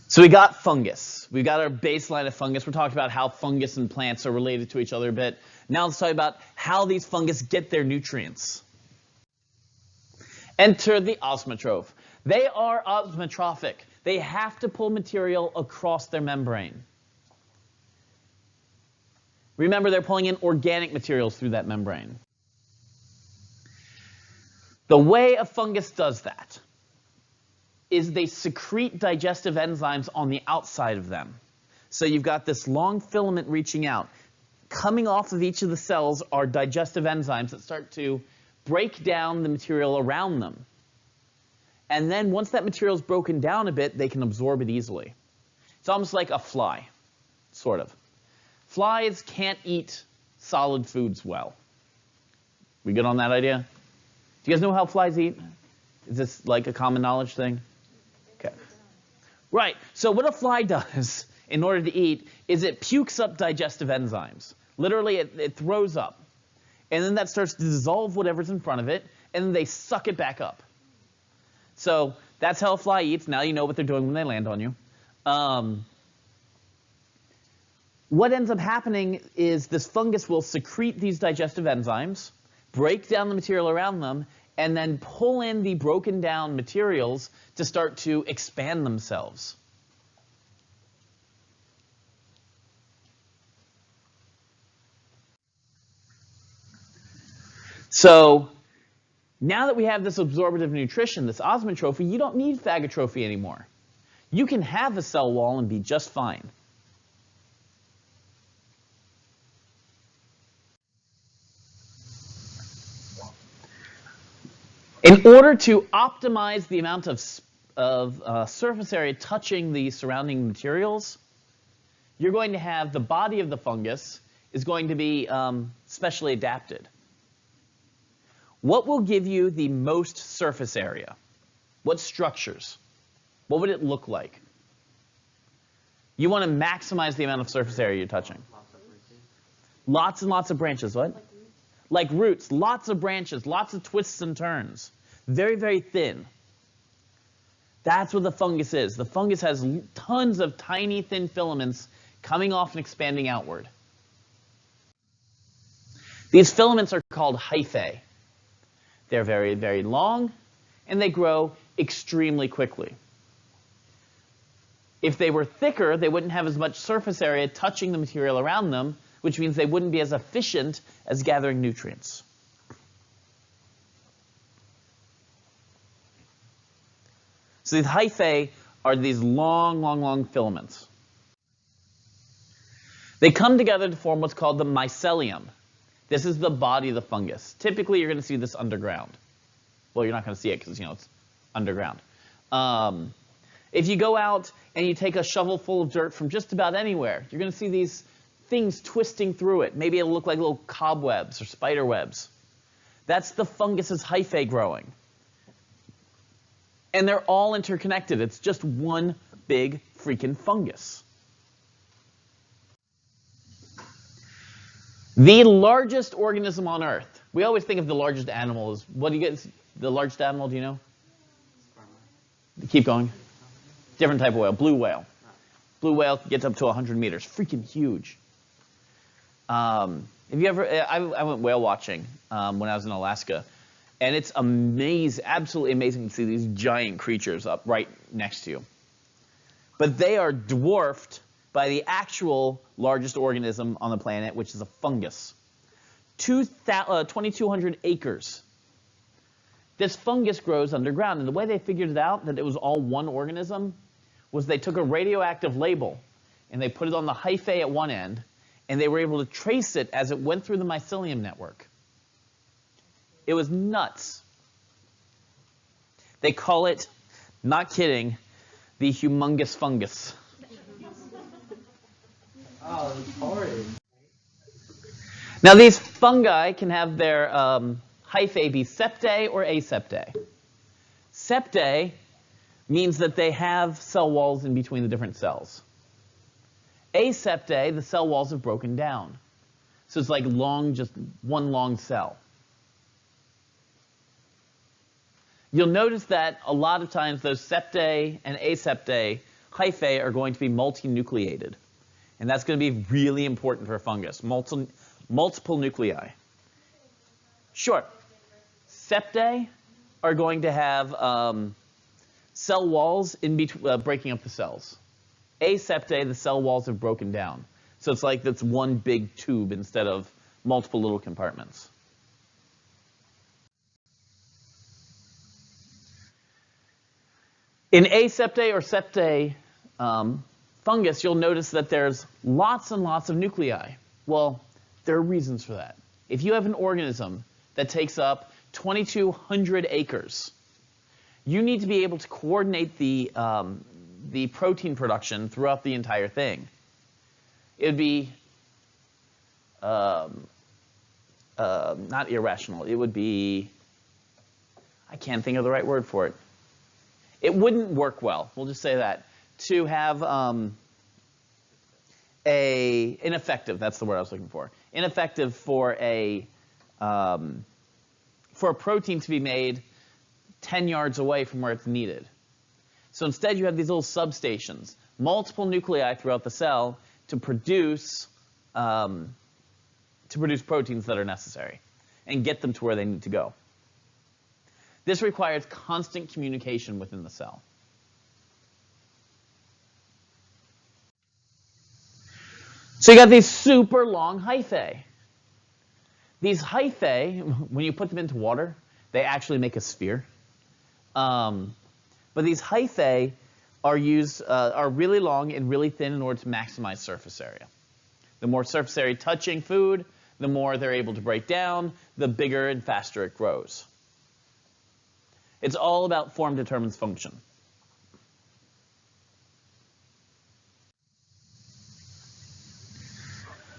So we got fungus. We got our baseline of fungus. We're talking about how fungus and plants are related to each other a bit. Now let's talk about how these fungus get their nutrients. Enter the osmotroph. They are osmotrophic. They have to pull material across their membrane. Remember, they're pulling in organic materials through that membrane. The way a fungus does that is they secrete digestive enzymes on the outside of them. So you've got this long filament reaching out. Coming off of each of the cells are digestive enzymes that start to break down the material around them. And then once that material is broken down a bit, they can absorb it easily. It's almost like a fly, sort of. Flies can't eat solid foods well. We good on that idea? Do you guys know how flies eat? Is this like a common knowledge thing? Okay. Right. So what a fly does in order to eat is it pukes up digestive enzymes. Literally, it throws up. And then that starts to dissolve whatever's in front of it, and then they suck it back up. So that's how a fly eats. Now you know what they're doing when they land on you. What ends up happening is this fungus will secrete these digestive enzymes, break down the material around them, and then pull in the broken down materials to start to expand themselves. So now that we have this absorptive nutrition, this osmotrophy, you don't need phagotrophy anymore. You can have a cell wall and be just fine. In order to optimize the amount of surface area touching the surrounding materials, you're going to have the body of the fungus is going to be specially adapted. What will give you the most surface area? What structures? What would it look like? You want to maximize the amount of surface area you're touching. Lots and lots of branches. What? Like roots, lots of branches, lots of twists and turns. Very, very thin. That's what the fungus is. The fungus has tons of tiny, thin filaments coming off and expanding outward. These filaments are called hyphae. They're very, very long, and they grow extremely quickly. If they were thicker, they wouldn't have as much surface area touching the material around them, which means they wouldn't be as efficient as gathering nutrients. So these hyphae are these long, long, long filaments. They come together to form what's called the mycelium. This is the body of the fungus. Typically, you're going to see this underground. Well, you're not going to see it because, it's underground. If you go out and you take a shovel full of dirt from just about anywhere, you're going to see these things twisting through it. Maybe it'll look like little cobwebs or spider webs. That's the fungus's hyphae growing. And they're all interconnected. It's just one big freaking fungus. The largest organism on Earth. We always think of the largest animal as, what do you get? The largest animal, do you know? Keep going. Different type of whale, blue whale. Blue whale gets up to 100 meters, freaking huge. Have you ever, I went whale watching when I was in Alaska, and it's amazing, absolutely amazing to see these giant creatures up right next to you. But they are dwarfed by the actual largest organism on the planet, which is a fungus. 2,200 acres. This fungus grows underground, and the way they figured it out that it was all one organism was they took a radioactive label, and they put it on the hyphae at one end, and they were able to trace it as it went through the mycelium network. It was nuts. They call it, not kidding, the humongous fungus. Oh, it's horrid. Now these fungi can have their hyphae be septae or aseptae. Septae means that they have cell walls in between the different cells. Aseptae, the cell walls have broken down. So it's like long, just one long cell. You'll notice that a lot of times those septae and aseptae hyphae are going to be multinucleated. And that's going to be really important for a fungus, multiple nuclei. Sure. Septae are going to have cell walls in between, breaking up the cells. Aseptae, the cell walls have broken down. So it's like that's one big tube instead of multiple little compartments. In aseptae or septae fungus, you'll notice that there's lots and lots of nuclei. Well, there are reasons for that. If you have an organism that takes up 2,200 acres, you need to be able to coordinate the protein production throughout the entire thing. It would be not irrational. It would be, I can't think of the right word for it. It wouldn't work well, we'll just say that, to have ineffective, that's the word I was looking for, ineffective for a protein to be made 10 yards away from where it's needed. So instead you have these little substations, multiple nuclei throughout the cell to produce proteins that are necessary and get them to where they need to go. This requires constant communication within the cell. So you got these super long hyphae. These hyphae, when you put them into water, they actually make a sphere. But these hyphae are really long and really thin in order to maximize surface area. The more surface area touching food, the more they're able to break down, the bigger and faster it grows. It's all about form determines function.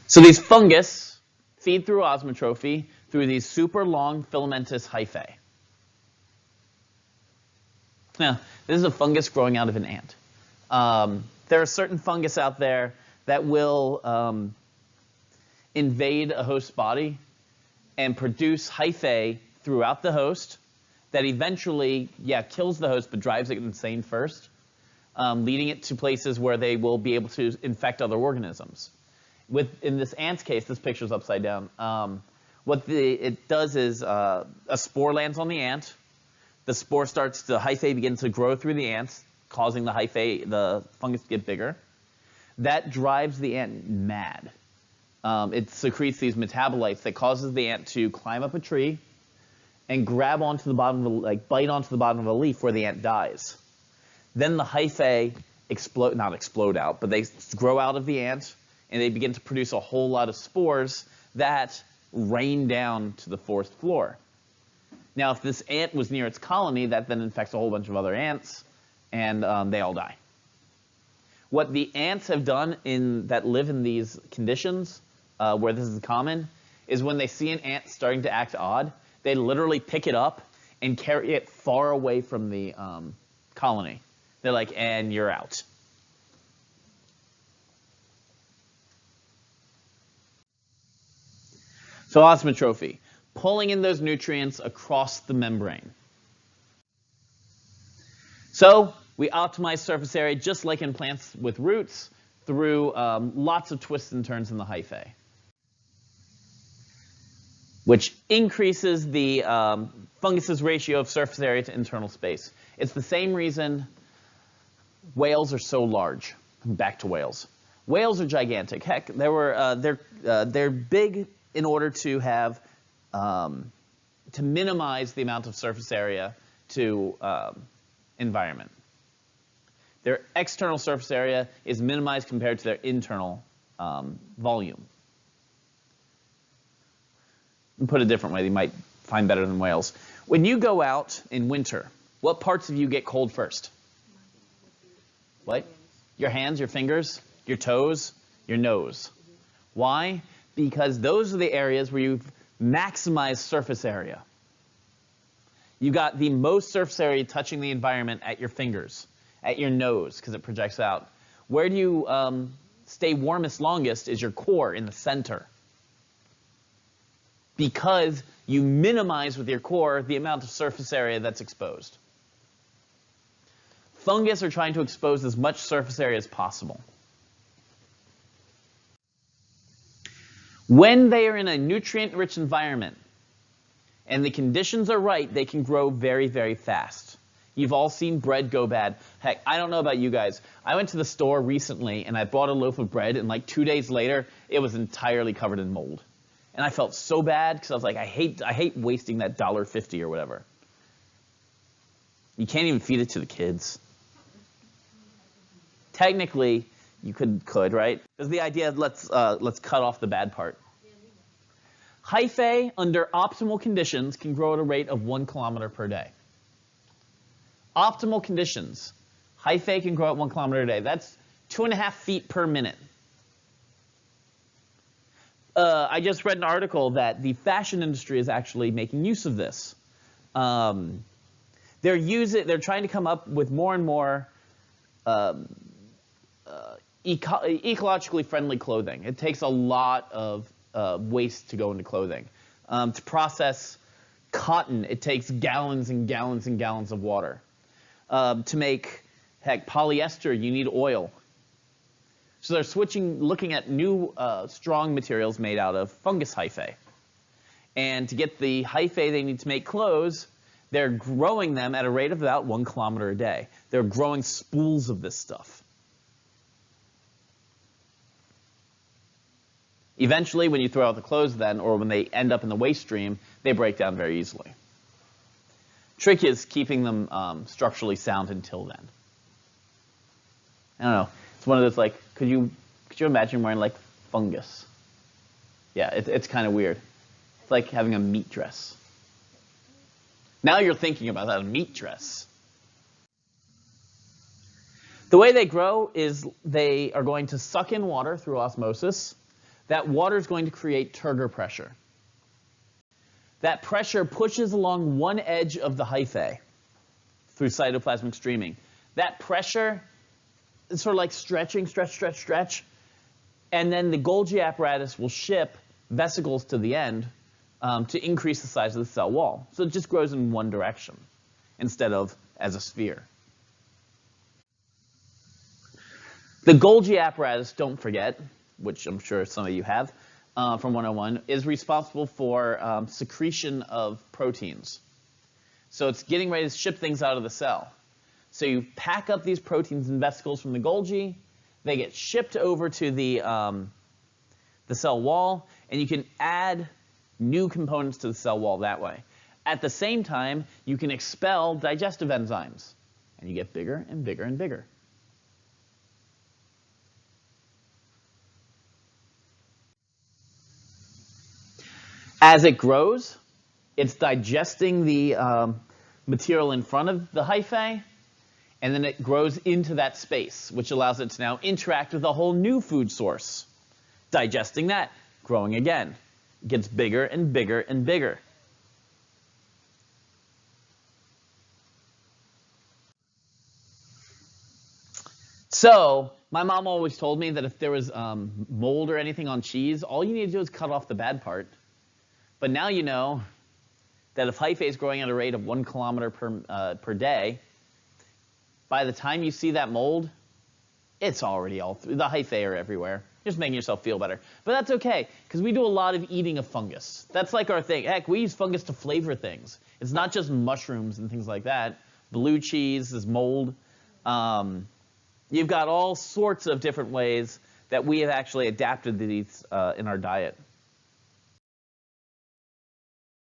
So these fungus feed through osmotrophy through these super long filamentous hyphae. Now, this is a fungus growing out of an ant. There are certain fungus out there that will invade a host's body and produce hyphae throughout the host that eventually, kills the host but drives it insane first, leading it to places where they will be able to infect other organisms. In this ant's case, this picture's upside down. It does is a spore lands on the ant. The spore the hyphae begins to grow through the ants, causing the fungus to get bigger. That drives the ant mad. It secretes these metabolites that causes the ant to climb up a tree and grab onto the bottom of bite onto the bottom of a leaf where the ant dies. Then the hyphae not explode out, but they grow out of the ant and they begin to produce a whole lot of spores that rain down to the forest floor. Now, if this ant was near its colony, that then infects a whole bunch of other ants, and they all die. What the ants have done that live in these conditions, where this is common, is when they see an ant starting to act odd, they literally pick it up and carry it far away from the colony. They're like, and you're out. So osmotrophy, pulling in those nutrients across the membrane. So we optimize surface area just like in plants with roots through lots of twists and turns in the hyphae, which increases the fungus's ratio of surface area to internal space. It's the same reason whales are so large. Back to whales. Whales are gigantic. Heck, they're big in order to have to minimize the amount of surface area to environment. Their external surface area is minimized compared to their internal volume. Put it a different way, you might find better than whales. When you go out in winter, what parts of you get cold first? What? Your hands, your fingers, your toes, your nose. Why? Because those are the areas where you've maximized surface area. You got the most surface area touching the environment at your fingers, at your nose, because it projects out. Where do you stay warmest longest is your core in the center. Because you minimize with your core the amount of surface area that's exposed. Fungus are trying to expose as much surface area as possible. When they are in a nutrient-rich environment and the conditions are right, they can grow very, very fast. You've all seen bread go bad. Heck, I don't know about you guys. I went to the store recently and I bought a loaf of bread, and like 2 days later, it was entirely covered in mold. And I felt so bad because I was like, I hate wasting that $1.50 or whatever. You can't even feed it to the kids. Technically, you could, right? There's the idea of let's cut off the bad part. Hyphae, under optimal conditions, can grow at a rate of 1 kilometer per day. Optimal conditions. Hyphae can grow at 1 kilometer a day. That's 2.5 feet per minute. I just read an article that the fashion industry is actually making use of this. They're trying to come up with more and more ecologically friendly clothing. It takes a lot of waste to go into clothing. To process cotton, it takes gallons and gallons and gallons of water. To make, heck, polyester, you need oil. So they're looking at new strong materials made out of fungus hyphae. And to get the hyphae they need to make clothes, they're growing them at a rate of about 1 kilometer a day. They're growing spools of this stuff. Eventually, when you throw out the clothes then, or when they end up in the waste stream, they break down very easily. Trick is keeping them structurally sound until then. I don't know. It's one of those, like, could you imagine wearing, like, fungus? Yeah, it's kind of weird. It's like having a meat dress. Now you're thinking about that, a meat dress. The way they grow is they are going to suck in water through osmosis. That water is going to create turgor pressure. That pressure pushes along one edge of the hyphae through cytoplasmic streaming. That pressure is sort of like stretching, stretch, and then the Golgi apparatus will ship vesicles to the end to increase the size of the cell wall. So it just grows in one direction instead of as a sphere. The Golgi apparatus, don't forget, which I'm sure some of you have from 101, is responsible for secretion of proteins. So it's getting ready to ship things out of the cell. So you pack up these proteins and vesicles from the Golgi, they get shipped over to the cell wall, and you can add new components to the cell wall that way. At the same time, you can expel digestive enzymes, and you get bigger and bigger and bigger. As it grows, it's digesting the material in front of the hyphae, and then it grows into that space, which allows it to now interact with a whole new food source. Digesting that, growing again. It gets bigger and bigger and bigger. So, my mom always told me that if there was mold or anything on cheese, all you need to do is cut off the bad part. But now you know that if hyphae is growing at a rate of 1 kilometer per day, by the time you see that mold, it's already all through. The hyphae are everywhere. You're just making yourself feel better. But that's okay, because we do a lot of eating of fungus. That's like our thing. Heck, we use fungus to flavor things. It's not just mushrooms and things like that. Blue cheese is mold. You've got all sorts of different ways that we have actually adapted these in our diet.